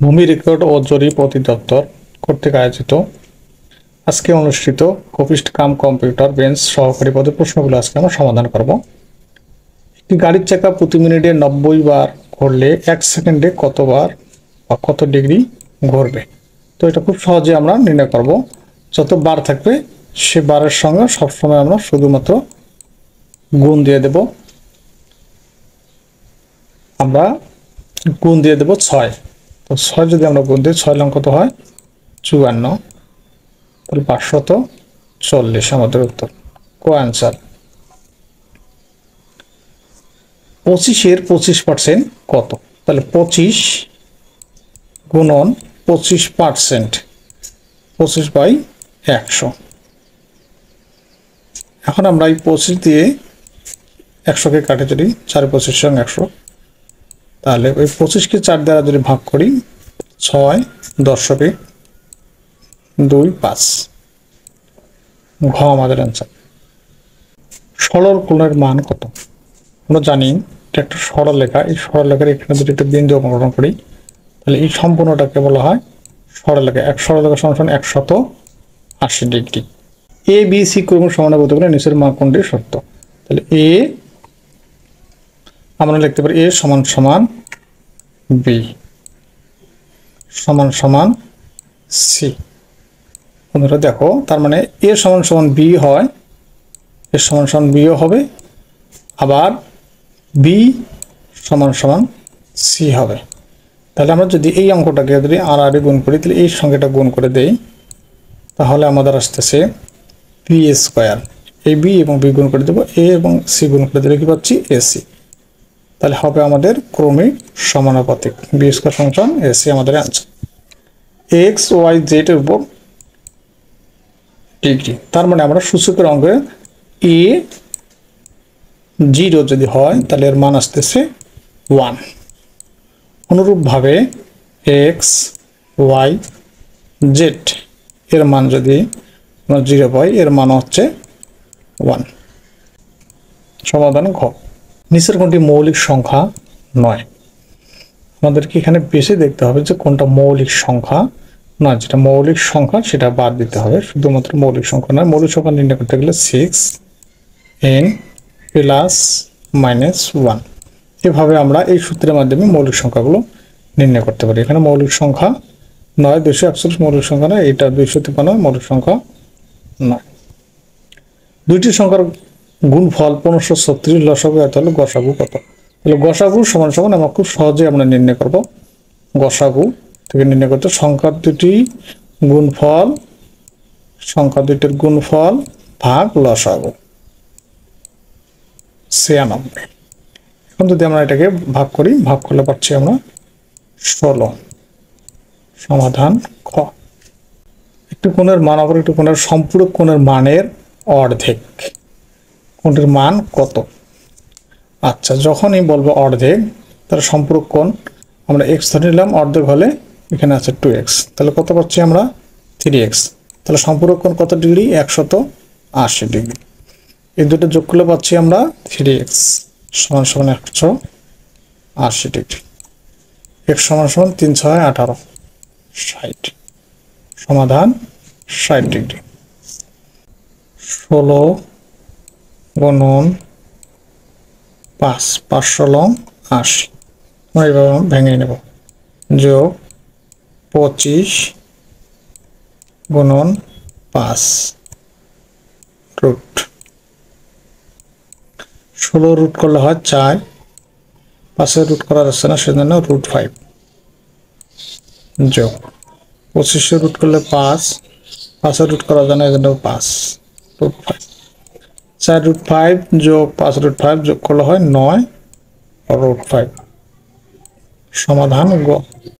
ভূমি রেকর্ড ও জরিপ অধিদপ্তর কর্তৃক আয়োজিত আজকে অনুষ্ঠিত কপিস্ট কাম কম্পিউটার বেঞ্চ সহকারী পদে প্রশ্নগুলো আজকে আমরা সমাধান করব। একটি গাড়ির চাকা প্রতি মিনিটে 90 বার ঘুরলে 1 সেকেন্ডে কতবার বা কত ডিগ্রি ঘুরবে। তো এটা খুব সহজে আমরা নির্ণয় করব। যত বার থাকবে সে বারের সঙ্গে সবসময় আমরা শুধুমাত্র গুণ দিয়ে দেব। আমরা গুণ দিয়ে দেব 6। তো 6 যদি আমরা গুণ দিই 6 লং কত হয় 54, তাহলে 540 আমাদের উত্তর। কো অ্যান্সার। 25-এর 25% কত? তাহলে 25 গুণন 25%, 25/100। এখন আমরা এই 25 দিয়ে 100কে কাটে যদি 4 25 সঙ্গে 100, তাহলে ওই 25কে 4 দ্বারা যদি ভাগ করি 6 দশকে 2 5। ঘ আমাদের অ্যান্সার। সরল কোণের মান কত? আমরা জানি এটা একটা সরলরেখা। এই সরলরেখার এখানে যদি একটা বিন্দু অঙ্কন করি তাহলে এই সম্পূর্ণটাকে বলা হয় সরলরেখা। এক সরলরেখা সমান 180 ডিগ্রি। এ বি সি কোণ সমানুপাত হলে নিচের মান কোনটি সত্য? তাহলে এ আমরা লিখতে পারি এ সমান সমান বি সমান সমান সি। বন্ধুরা দেখো, তার মানে এ সমান সমান বি হয়, এ সমান সমান বিও হবে, আবার বি সমান সমান সি হবে। তাহলে আমরা যদি এই অঙ্কটাকে যদি আর আর গুণ করি তাহলে এই সংখ্যাটা গুণ করে দেই, তাহলে আমাদের আসতেছে বি স্কোয়ার। এই বি এবং বি গুণ করে দেবো, এ এবং সি গুণ করে দিলে কি পাচ্ছি এসি। তাহলে হবে আমাদের ক্রমিক সমানুপাতিক। বি স্কোয়ার ফাংশন এসি আমাদের অ্যান্সার। এক্স ওয়াই জেড এর উপর ডিগ্রি, তার মানে আমরা সূচকের অঙ্কে এ 0 যদি হয় তাহলে এর মান আসতেছে 1। অনুরূপভাবে এক্স ওয়াই জেড এর মান যদি আমরা 0 পাই এর মান হচ্ছে 1। সমাধান ঘ। নিচের কোনটি মৌলিক সংখ্যা নয়? আমাদেরকে এখানে বেশি দেখতে হবে যে কোনটা মৌলিক সংখ্যা নয়। যেটা মৌলিক সংখ্যা সেটা বাদ দিতে হবে, শুধুমাত্র মৌলিক সংখ্যা নয়। মৌলিক সংখ্যা নির্ণয় করতে গেলে 6n + -1, এভাবে আমরা এই সূত্রের মাধ্যমে মৌলিক সংখ্যাগুলো নির্ণয় করতে পারি। এখানে মৌলিক সংখ্যা নয়, 241 মৌলিক সংখ্যা নয়, এটা 253 মৌলিক সংখ্যা নয়। দুইটি সংখ্যার গুণফল 1536 লসাগু এত হলে গসাগু কত? তাহলে গসাগু সমান সমান আমরা খুব সহজে আমরা নির্ণয় করব। গসাগু থেকে নির্ণয় করতে সংখ্যা দুটির গুণফল ভাগ লসাগু 96। এখন যদি আমরা এটাকে ভাগ করি, ভাগ করলে পাচ্ছি আমরা 16। সমাধান খ। একটি কোণের মান অপর একটি কোণের সম্পূরক কোণের মানের অর্ধেক, কোণটির মান কত? আচ্ছা, যখনই বলবো অর্ধেক তাহলে সম্পূরক কোণ আমরা এক্স ধরে নিলাম, অর্ধেক হলে এখানে আছে 2x, তাহলে কত পাচ্ছি আমরা 3x। তাহলে সম্পূরক কোণ কত ডিগ্রি? 180 ডিগ্রি। এই দুটো যোগ করলে পাচ্ছি আমরা 3x সমান সমান 180 ডিগ্রি। x সমান সমান 3 6 18 60। সমাধান 60 ডিগ্রি। 16 গুণন 5, 500 লং 80, আমরা এইভাবে ভেঙে নেব। যোগ 25 গুণন 5 রুট 16 রুট করলে হয় 4, 5 রুট করা যাচ্ছে না সেজন্য √5 যোগ 25 রুট করলে 5, 5 রুট করা যায় না এজন্য 5 √5। 4√5 যোগ 5√5 যোগ করলে হয় 9 √5। সমাধান গ।